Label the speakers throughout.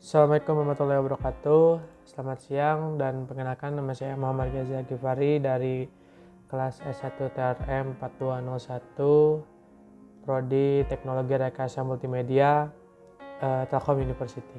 Speaker 1: Assalamualaikum warahmatullahi wabarakatuh. Selamat siang dan perkenalkan, nama saya Muhammad Ghazi Ghifari dari kelas S1 TRM 4201 Prodi Teknologi Rekayasa Multimedia Telkom University.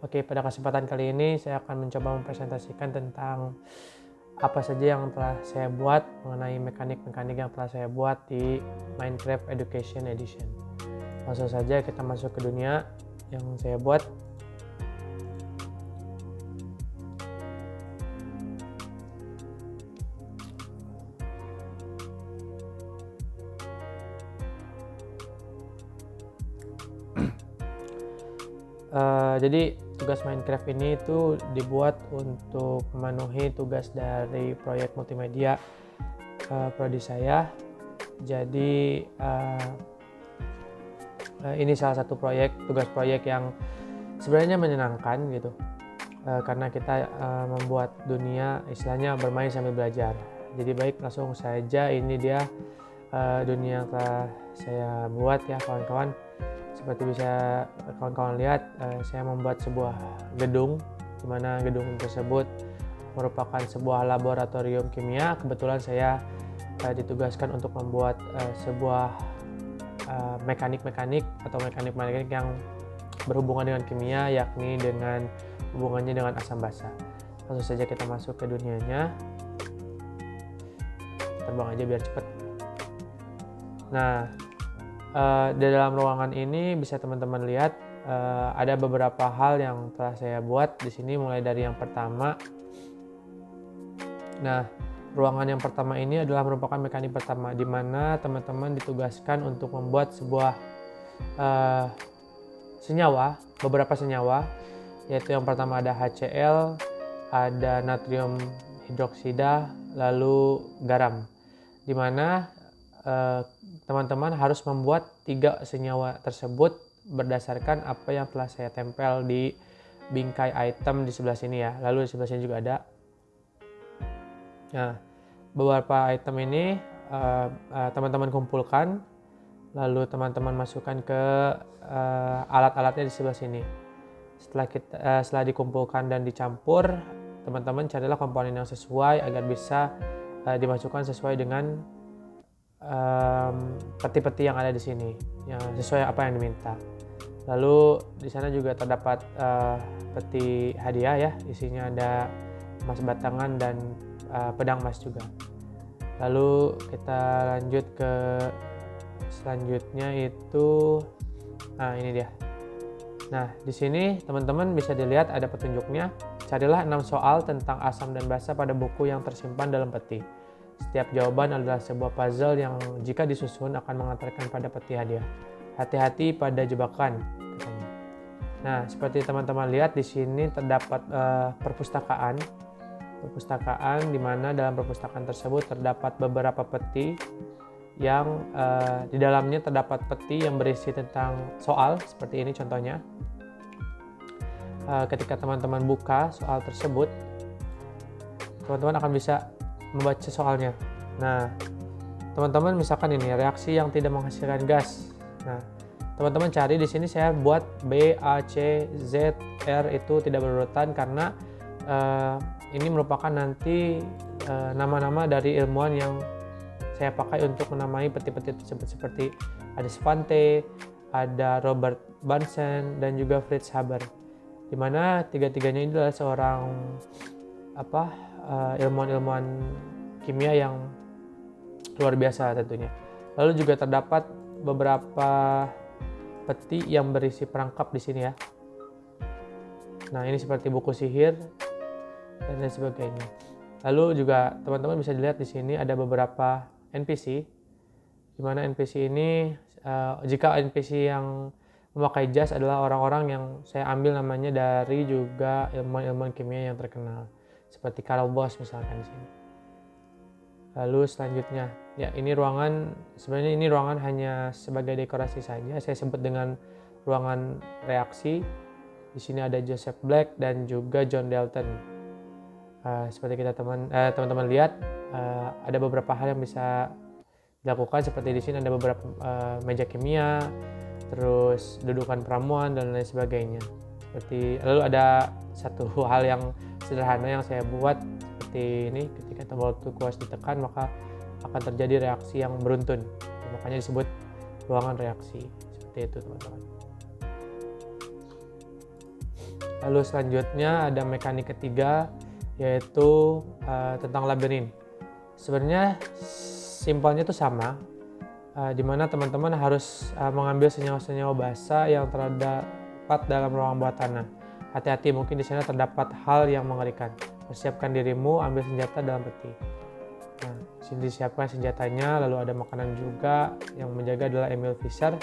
Speaker 1: Oke, pada kesempatan kali ini saya akan mencoba mempresentasikan tentang apa saja yang telah saya buat mengenai mekanik-mekanik yang telah saya buat di Minecraft Education Edition. Langsung saja kita masuk ke dunia yang saya buat. Jadi tugas Minecraft ini itu dibuat untuk memenuhi tugas dari proyek multimedia prodi saya. Jadi ini salah satu tugas proyek yang sebenarnya menyenangkan gitu, karena kita membuat dunia istilahnya bermain sambil belajar. Jadi baik, langsung saja ini dia dunia yang telah saya buat ya kawan-kawan. Seperti bisa kawan-kawan lihat, saya membuat sebuah gedung, di mana gedung tersebut merupakan sebuah laboratorium kimia. Kebetulan saya ditugaskan untuk membuat sebuah mekanik-mekanik yang berhubungan dengan kimia, yakni dengan hubungannya dengan asam basa. Langsung saja kita masuk ke dunianya. Terbang aja biar cepat. Nah, di dalam ruangan ini bisa teman-teman lihat ada beberapa hal yang telah saya buat di sini, mulai dari yang pertama. Nah, ruangan yang pertama ini adalah merupakan mekanik pertama, di mana teman-teman ditugaskan untuk membuat sebuah beberapa senyawa, yaitu yang pertama ada HCl, ada natrium hidroksida, lalu garam, di mana teman-teman harus membuat 3 senyawa tersebut berdasarkan apa yang telah saya tempel di bingkai item di sebelah sini ya. Lalu di sebelah sini juga ada. Nah, beberapa item ini teman-teman kumpulkan, lalu teman-teman masukkan ke alat-alatnya di sebelah sini. Setelah dikumpulkan dan dicampur, teman-teman carilah komponen yang sesuai agar bisa dimasukkan sesuai dengan peti-peti yang ada di sini, yang sesuai apa yang diminta. Lalu di sana juga terdapat peti hadiah ya, isinya ada emas batangan dan pedang emas juga. Lalu kita lanjut ke selanjutnya itu, nah ini dia. Nah, di sini teman-teman bisa dilihat ada petunjuknya. Carilah 6 soal tentang asam dan basa pada buku yang tersimpan dalam peti. Setiap jawaban adalah sebuah puzzle yang jika disusun akan mengantarkan pada peti hadiah. Hati-hati pada jebakan, katanya. Nah, seperti teman-teman lihat di sini terdapat perpustakaan, di mana dalam perpustakaan tersebut terdapat beberapa peti yang di dalamnya terdapat peti yang berisi tentang soal seperti ini contohnya. Ketika teman-teman buka soal tersebut, teman-teman akan bisa membaca soalnya. Nah, teman-teman misalkan ini reaksi yang tidak menghasilkan gas. Nah, teman-teman cari di sini saya buat B, A, C, Z, R itu tidak berurutan karena ini merupakan nanti nama-nama dari ilmuwan yang saya pakai untuk menamai peti-peti tersebut, seperti ada Svante, ada Robert Bunsen, dan juga Fritz Haber. Di mana tiga-tiganya ini adalah seorang ilmuwan-ilmuwan kimia yang luar biasa tentunya. Lalu juga terdapat beberapa peti yang berisi perangkap di sini ya. Nah, ini seperti buku sihir dan lain sebagainya. Lalu juga teman-teman bisa dilihat di sini ada beberapa NPC, di mana NPC ini jika NPC yang memakai jas adalah orang-orang yang saya ambil namanya dari juga ilmuwan-ilmuwan kimia yang terkenal, seperti Carl Bosch misalkan di sini. Lalu selanjutnya, ya ini ruangan, sebenarnya ini ruangan hanya sebagai dekorasi saja. Saya sebut dengan ruangan reaksi. Di sini ada Joseph Black dan juga John Dalton. Seperti kita teman-teman lihat, ada beberapa hal yang bisa dilakukan, seperti di sini ada beberapa meja kimia, terus dudukan peramuan dan lain sebagainya. lalu ada satu hal yang sederhana yang saya buat seperti ini. Ketika tombol turquoise ditekan maka akan terjadi reaksi yang beruntun, makanya disebut ruangan reaksi. Seperti itu teman-teman. Lalu selanjutnya ada mekanik ketiga, yaitu tentang labirin. Sebenarnya simpelnya itu sama, di mana teman-teman harus mengambil senyawa-senyawa basa yang terdapat dalam ruang bawah tanah. Hati-hati, mungkin di sana terdapat hal yang mengerikan. Persiapkan dirimu, ambil senjata dalam peti. Nah, sini disiapkan senjatanya, lalu ada makanan juga. Yang menjaga adalah Emil Fisher.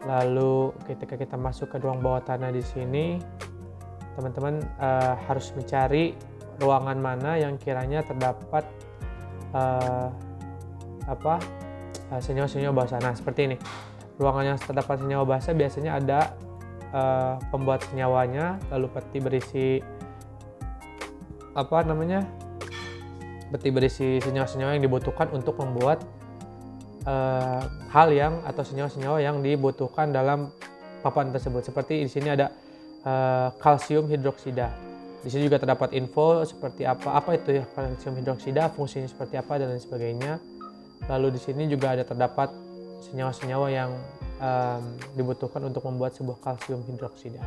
Speaker 1: Lalu ketika kita masuk ke ruang bawah tanah di sini, teman-teman harus mencari ruangan mana yang kiranya terdapat senyawa-senyawa basa. Nah, seperti ini. Ruangan yang terdapat senyawa basa biasanya ada pembuat senyawanya, lalu peti berisi peti berisi senyawa-senyawa yang dibutuhkan untuk membuat hal yang atau senyawa-senyawa yang dibutuhkan dalam papan tersebut. Seperti di sini ada kalsium hidroksida. Di sini juga terdapat info seperti apa itu ya kalsium hidroksida, fungsinya seperti apa dan lain sebagainya. Lalu di sini juga ada terdapat senyawa-senyawa yang dibutuhkan untuk membuat sebuah kalsium hidroksida.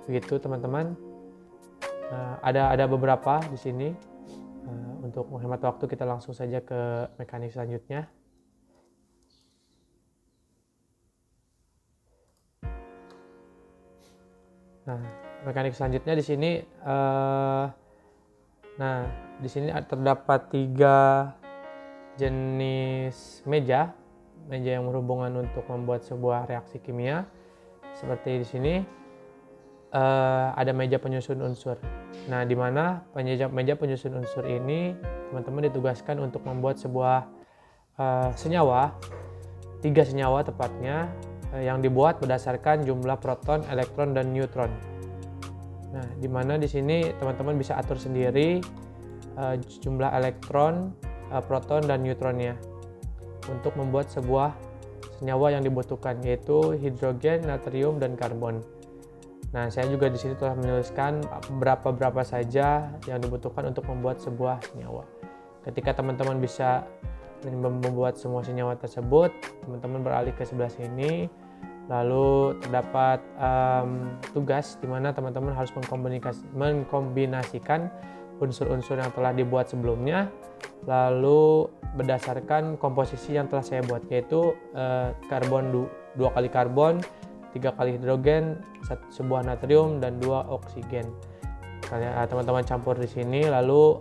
Speaker 1: Begitu teman-teman. Ada beberapa di sini. Untuk menghemat waktu kita langsung saja ke mekanik selanjutnya. Nah, mekanik selanjutnya di sini. Di sini terdapat 3 jenis meja yang berhubungan untuk membuat sebuah reaksi kimia. Seperti di sini ada meja penyusun unsur. Nah, di mana meja penyusun unsur ini teman-teman ditugaskan untuk membuat sebuah senyawa, 3 senyawa tepatnya, yang dibuat berdasarkan jumlah proton, elektron, dan neutron. Nah, di mana di sini teman-teman bisa atur sendiri jumlah elektron, proton, dan neutronnya untuk membuat sebuah senyawa yang dibutuhkan, yaitu hidrogen, natrium, dan karbon. Nah, saya juga di sini telah menuliskan berapa saja yang dibutuhkan untuk membuat sebuah senyawa. Ketika teman-teman bisa membuat semua senyawa tersebut, teman-teman beralih ke sebelah sini. Lalu terdapat tugas di mana teman-teman harus mengkombinasikan unsur-unsur yang telah dibuat sebelumnya, lalu berdasarkan komposisi yang telah saya buat, yaitu karbon 2 kali karbon, 3 kali hidrogen, sebuah natrium, dan 2 oksigen. Teman-teman campur di sini, lalu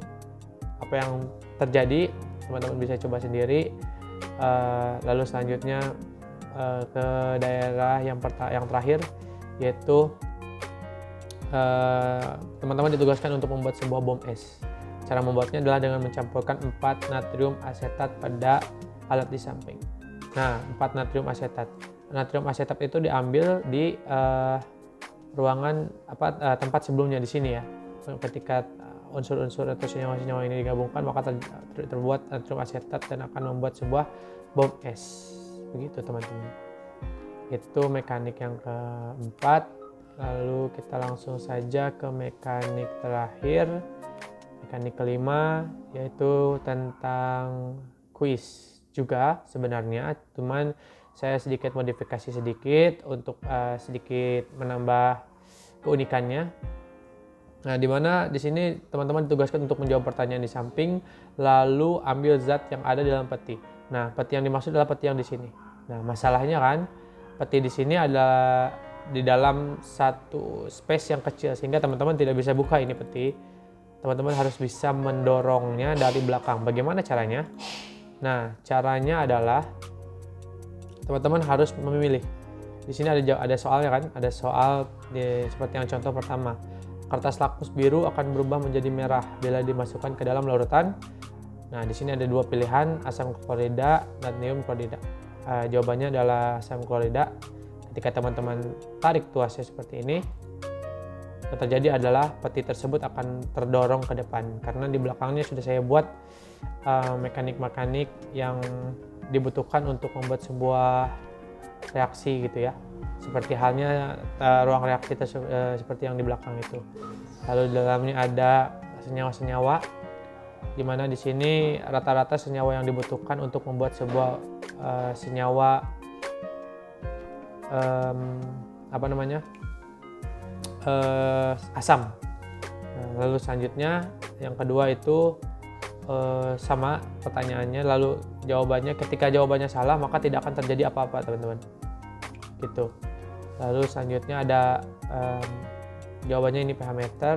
Speaker 1: apa yang terjadi teman-teman bisa coba sendiri. Lalu selanjutnya ke daerah yang terakhir, yaitu teman-teman ditugaskan untuk membuat sebuah bom es. Cara membuatnya adalah dengan mencampurkan 4 natrium asetat pada alat di samping. Nah, 4 natrium asetat. Natrium asetat itu diambil di ruangan tempat sebelumnya di sini ya. Ketika unsur-unsur atau senyawa-senyawa ini digabungkan, maka terbuat natrium asetat dan akan membuat sebuah bom es. Begitu teman-teman. Itu mekanik yang keempat. Lalu kita langsung saja ke mekanik terakhir. Mekanik kelima, yaitu tentang kuis juga sebenarnya, cuman saya sedikit modifikasi sedikit untuk sedikit menambah keunikannya. Nah, di mana di sini teman-teman ditugaskan untuk menjawab pertanyaan di samping, lalu ambil zat yang ada di dalam peti. Nah, peti yang dimaksud adalah peti yang di sini. Nah, masalahnya kan peti di sini ada di dalam satu space yang kecil, sehingga teman-teman tidak bisa buka ini peti. Teman-teman harus bisa mendorongnya dari belakang. Bagaimana caranya? Nah, caranya adalah teman-teman harus memilih. Di sini ada soalnya kan? Ada soal seperti yang contoh pertama. Kertas lakmus biru akan berubah menjadi merah bila dimasukkan ke dalam larutan. Nah, di sini ada 2 pilihan, asam klorida, natrium klorida. Jawabannya adalah asam klorida. Ketika teman-teman tarik tuasnya seperti ini, yang terjadi adalah peti tersebut akan terdorong ke depan, karena di belakangnya sudah saya buat mekanik-mekanik yang dibutuhkan untuk membuat sebuah reaksi gitu ya. Seperti halnya ruang reaksi seperti yang di belakang itu. Lalu di dalamnya ada senyawa-senyawa, di mana di sini rata-rata senyawa yang dibutuhkan untuk membuat sebuah senyawa asam. Nah, lalu selanjutnya yang kedua itu sama pertanyaannya, lalu jawabannya, ketika jawabannya salah maka tidak akan terjadi apa-apa teman-teman gitu. Lalu selanjutnya ada jawabannya ini pH meter.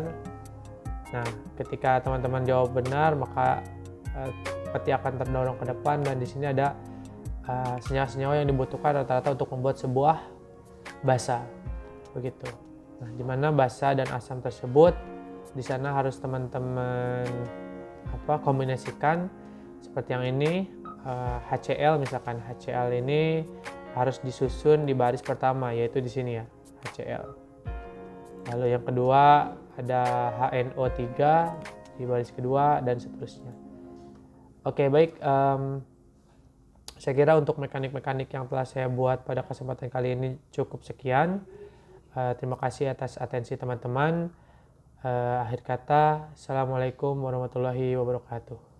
Speaker 1: Nah, ketika teman-teman jawab benar maka peti akan terdorong ke depan, dan di sini ada senyawa-senyawa yang dibutuhkan rata-rata untuk membuat sebuah basa begitu. Nah, di mana basa dan asam tersebut di sana harus teman-teman kombinasikan seperti yang ini. HCl misalkan, HCl ini harus disusun di baris pertama, yaitu di sini ya, HCl. Lalu yang kedua ada HNO3 di baris kedua, dan seterusnya. Oke, baik. Saya kira untuk mekanik-mekanik yang telah saya buat pada kesempatan kali ini cukup sekian. Terima kasih atas atensi teman-teman. Akhir kata, Assalamualaikum warahmatullahi wabarakatuh.